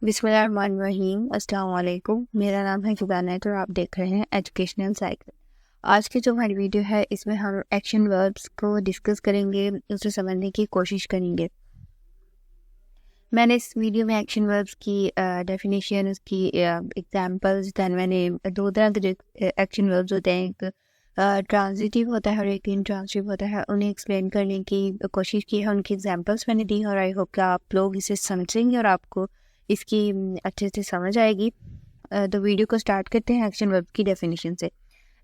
बिस्मिल्लाहिर्रहमानिर्रहीम। अस्सलाम वालेकुम। मेरा नाम है शुबाना और आप देख रहे हैं एजुकेशनल साइकिल। आज की जो हमारी वीडियो है इसमें हम एक्शन वर्ब्स को डिस्कस करेंगे, उसे समझने की कोशिश करेंगे। मैंने इस वीडियो में एक्शन वर्ब्स की डेफिनेशन, उसकी एग्जांपल्स, दैन मैंने दो तरह के एक्शन वर्ब्स होते हैं, एक ट्रांजिटिव होता है और एक इंट्रांजिटिव होता है, उन्हें एक्सप्लेन करने की कोशिश की है। उनकी एग्जांपल्स मैंने दी और आई होप कि आप लोग इसे समझेंगे और आपको इसकी अच्छे से समझ आएगी। तो वीडियो को स्टार्ट करते हैं एक्शन वर्ब की डेफिनेशन से।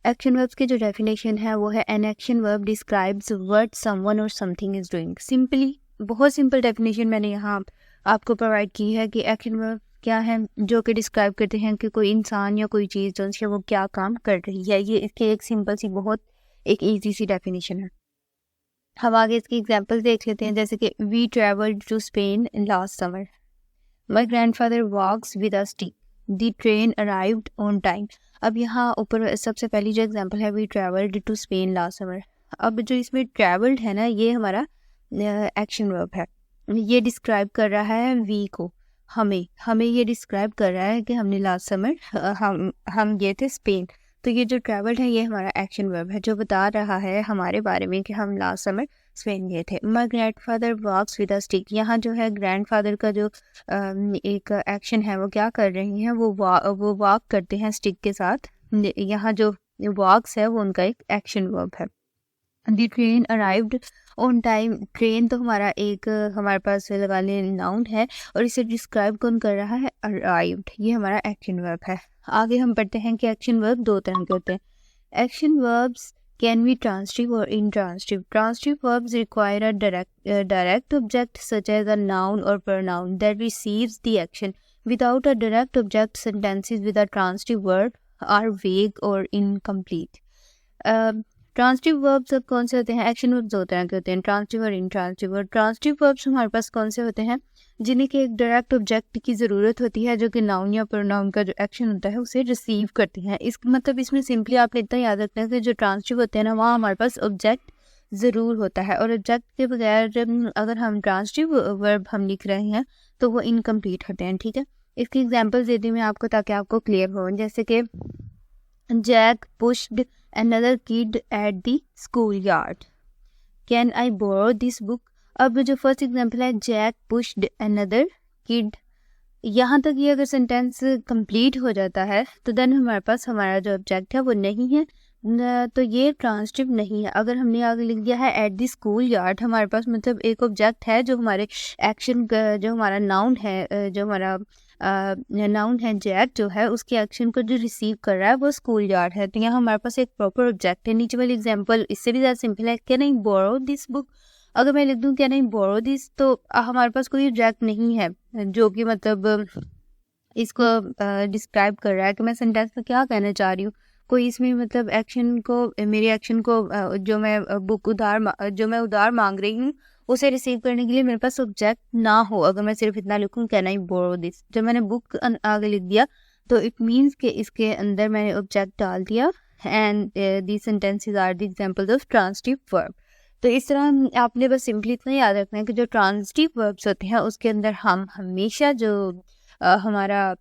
एक्शन वर्ब्स की जो डेफिनेशन है वो है an action verb describes what someone और समथिंग इज डूइंग। सिंपली, बहुत सिंपल डेफिनेशन मैंने यहाँ आपको प्रोवाइड की है कि एक्शन वर्ब क्या है, जो कि डिस्क्राइब करते हैं कि कोई इंसान या कोई चीज़ जो है वो क्या काम कर रही है। ये इसकी एक सिंपल सी, बहुत एक ईजी सी डेफिनेशन है। हम आगे इसकी एग्जांपल देख लेते हैं, जैसे कि we travelled to Spain in last summer. My grandfather walks with a stick. The train arrived on time. अब यहाँ ऊपर सबसे पहली जो एग्जांपल है, we travelled to Spain last summer. अब जो इसमें ट्रेवल्ड है ना, ये हमारा एक्शन वर्ब है। ये डिस्क्राइब कर रहा है वी को, हमें ये डिस्क्राइब कर रहा है कि हमने लास्ट समर हम गए थे स्पेन। तो ये जो ट्रैवल्ड है ये हमारा एक्शन वर्ब है, जो बता रहा है हमारे बारे में कि हम लास्ट समर स्पेन गए थे। My grandfather walks with a stick. यहाँ जो है ग्रैंडफादर का जो एक एक्शन है वो क्या कर रही हैं, वो वॉक करते हैं स्टिक के साथ। यहाँ जो वॉक्स है वो उनका एक एक्शन वर्ब है। The train arrived on time. Train तो हमारा एक हमारे पास लगा ले नाउन है और इसे डिस्क्राइब कौन कर रहा है, अराइव्ड। ये हमारा एक्शन वर्ब है। आगे हम पढ़ते हैं कि एक्शन वर्ब दो तरह के होते हैं। Action verbs can be transitive और intransitive. Transitive verbs require a direct object such as a noun और pronoun that receives the action. Without a direct object, sentences with a transitive word are vague or incomplete. Transitive verbs कौन से होते हैं? Action verbs दो तरह के होते हैं, ट्रांसिटिव और इंट्रांसिटिव। और ट्रांसिटिव वर्ब्स हमारे पास कौन से होते हैं? जिन्हें कि एक डायरेक्ट ऑब्जेक्ट की ज़रूरत होती है, जो कि नाउन या प्रोनाउन का जो एक्शन होता है उसे रिसीव करती हैं। इस मतलब इसमें सिंपली आपने इतना याद रखना है कि जो ट्रांसिटिव होते हैं ना, वहाँ हमारे पास ऑब्जेक्ट ज़रूर होता है, और ऑब्जेक्ट के बगैर अगर हम ट्रांसिटिव वर्ब हम लिख रहे हैं तो वो इनकम्प्लीट होते हैं। ठीक है, इसकी एग्जाम्पल देती हूँ मैं आपको ताकि आपको क्लियर हो। जैसे कि Jack pushed another kid at the schoolyard. Can I borrow this book? अब जो फर्स्ट एग्जांपल है, जैक पुश्ड another kid, यहाँ तक ये अगर सेंटेंस कंप्लीट हो जाता है तो देन हमारे पास हमारा जो ऑब्जेक्ट है वो नहीं है, तो ये ट्रांसिटिव नहीं है। अगर हमने आगे लिख दिया है एट द स्कूल यार्ड, हमारे पास मतलब एक ऑब्जेक्ट है जो हमारे एक्शन का, जो हमारा नाउन है, जो हमारा नाउन है जैक, जो है उसके एक्शन को जो रिसीव कर रहा है वो स्कूल यार्ड है। तो यहाँ हमारे पास एक प्रॉपर ऑब्जेक्ट है। नीचे वाली एग्जांपल इससे भी ज़्यादा सिंपल है, can I borrow this book. अगर मैं लिख दूँ कैन आई बोरो दिस, तो हमारे पास कोई ऑब्जेक्ट नहीं है जो कि मतलब इसको डिस्क्राइब कर रहा है कि मैं सेंटेंस में क्या कहना चाह रही हूँ। कोई इसमें मतलब एक्शन को, मेरे एक्शन को जो मैं उधार मांग रही हूँ उसे रिसीव करने के लिए मेरे पास ऑब्जेक्ट ना हो। अगर मैं सिर्फ इतना लिखूँ कैन आई बोरो दिस, जब मैंने बुक आगे लिख दिया तो इट मीन्स कि इसके अंदर मैंने ऑब्जेक्ट डाल दिया। And the sentences are the examples of transitive verb. तो इस तरह आपने बस सिंपली इतना याद रखना है कि जो ट्रांसिटिव वर्ब्स होते हैं उसके अंदर हम हमेशा जो हमारा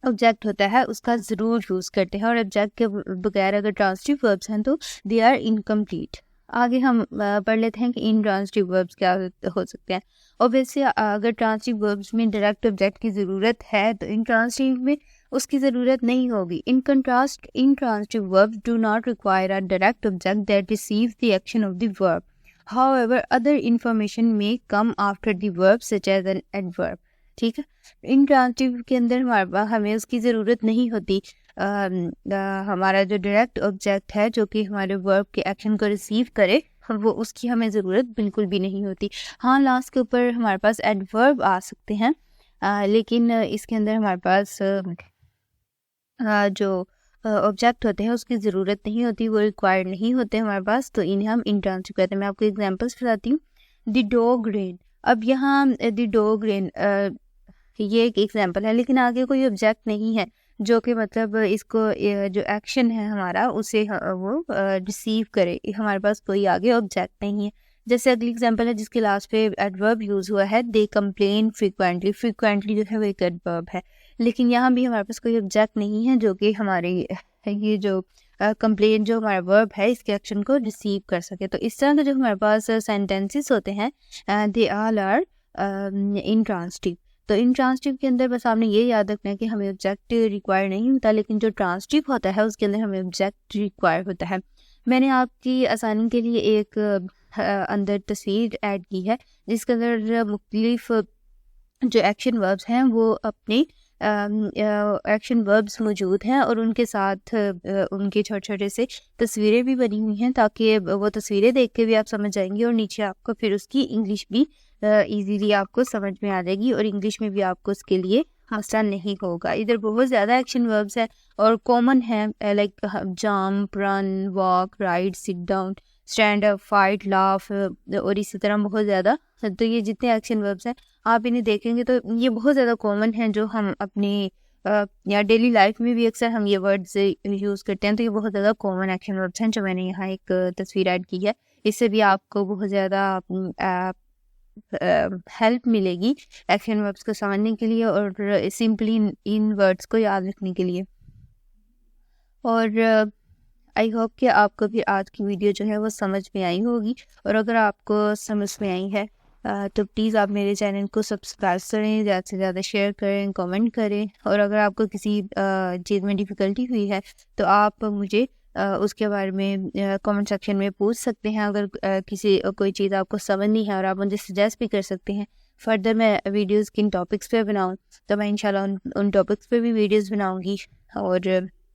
ऑब्जेक्ट होता है उसका ज़रूर यूज़ करते हैं, और ऑब्जेक्ट के बगैर अगर ट्रांसिटिव वर्ब्स हैं तो दे आर इनकम्प्लीट। आगे हम पढ़ लेते हैं कि इन ट्रांसिटिव वर्ब्स क्या हो सकते हैं। ऑब्वियसली अगर ट्रांसिटिव वर्ब्स में डायरेक्ट ऑब्जेक्ट की ज़रूरत है तो इन ट्रांसिटिव में उसकी ज़रूरत नहीं होगी। In contrast, intransitive verbs do not require a direct object that receives the action of the verb. However other information may come after the verb such as an adverb. ठीक है, इन transitive के अंदर हमारे पास हमें उसकी ज़रूरत नहीं होती। हमारा जो डायरेक्ट ऑब्जेक्ट है जो कि हमारे वर्ब के एक्शन को रिसीव करे, वो उसकी हमें ज़रूरत बिल्कुल भी नहीं होती। हाँ, लास्ट के ऊपर हमारे पास एडवर्ब आ सकते हैं, लेकिन इसके अंदर हमारे पास जो ऑब्जेक्ट होते हैं उसकी ज़रूरत नहीं होती, वो रिक्वायर्ड नहीं होते हमारे पास, तो इन्हें हम इंट्रांसिटिव कहते हैं। मैं आपको एग्जांपल्स बताती हूँ। The dog rain. अब यहाँ द डॉग रेन ये एक एग्जांपल है, लेकिन आगे कोई ऑब्जेक्ट नहीं है जो कि मतलब इसको जो एक्शन है हमारा उसे वो रिसीव करे। हमारे पास कोई आगे ऑब्जेक्ट नहीं है। जैसे अगली एग्जांपल है जिसके लास्ट पे एडवर्ब यूज़ हुआ है, दे कंप्लेन फ्रिक्वेंटली। फ्रिक्वेंटली जो है वो एक एडवर्ब है, लेकिन यहाँ भी हमारे पास कोई ऑब्जेक्ट नहीं है जो कि हमारी ये जो कंप्लेन जो हमारा वर्ब है इसके एक्शन को रिसीव कर सके। तो इस तरह के जो हमारे पास सेंटेंसेस होते हैं दे ऑल आर इंट्रांसिटिव। तो इंट्रांसिटिव के अंदर बस आपने ये याद रखना है कि हमें ऑब्जेक्ट रिक्वायर नहीं होता, लेकिन जो ट्रांसिटिव होता है उसके अंदर हमें ऑब्जेक्ट रिक्वायर होता है। मैंने आपकी आसानी के लिए एक अंदर तस्वीर ऐड की है जिसके अंदर मुख्तलिफ जो एक्शन वर्ब्स हैं वो अपने एक्शन वर्ब्स मौजूद हैं और उनके साथ उनके छोटे छोटे से तस्वीरें भी बनी हुई हैं, ताकि वो तस्वीरें देख के भी आप समझ जाएंगे और नीचे आपको फिर उसकी इंग्लिश भी इजीली आपको समझ में आ जाएगी और इंग्लिश में भी आपको उसके लिए आसान नहीं होगा। इधर बहुत ज़्यादा एक्शन वर्ब्स है और कॉमन है, like jump, run, walk, ride, sit down, stand up, fight, laugh और इसी तरह बहुत ज़्यादा। तो ये जितने एक्शन वर्ब्स हैं आप इन्हें देखेंगे तो ये बहुत ज़्यादा कॉमन हैं जो हम अपनी या डेली लाइफ में भी अक्सर हम ये वर्ड्स यूज़ करते हैं। तो ये बहुत ज़्यादा कॉमन एक्शन वर्ब्स हैं जो मैंने यहाँ एक तस्वीर ऐड की है। इससे भी आपको बहुत ज़्यादा हेल्प मिलेगी एक्शन वर्ब्स को समझने के लिए और सिंपली इन वर्ड्स को याद रखने के लिए। और आई होप कि आपको भी आज की वीडियो जो है वो समझ में आई होगी, और अगर आपको समझ में आई है तो प्लीज़ आप मेरे चैनल को सब्सक्राइब करें, ज़्यादा से ज़्यादा शेयर करें, कमेंट करें। और अगर आपको किसी चीज़ में डिफ़िकल्टी हुई है तो आप मुझे उसके बारे में कमेंट सेक्शन में पूछ सकते हैं। अगर किसी कोई चीज़ आपको समझ नहीं है और आप मुझे सजेस्ट भी कर सकते हैं फर्दर मैं वीडियोज़ किन टॉपिक्स पे बनाऊँ, तो मैं इंशाल्लाह उन टॉपिक्स पे भी वीडियोज़ बनाऊँगी और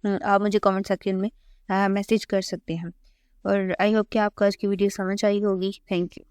आप मुझे कमेंट सेक्शन में मैसेज कर सकते हैं। और आई होप कि आपको आज की वीडियो समझ आई होगी। Thank you.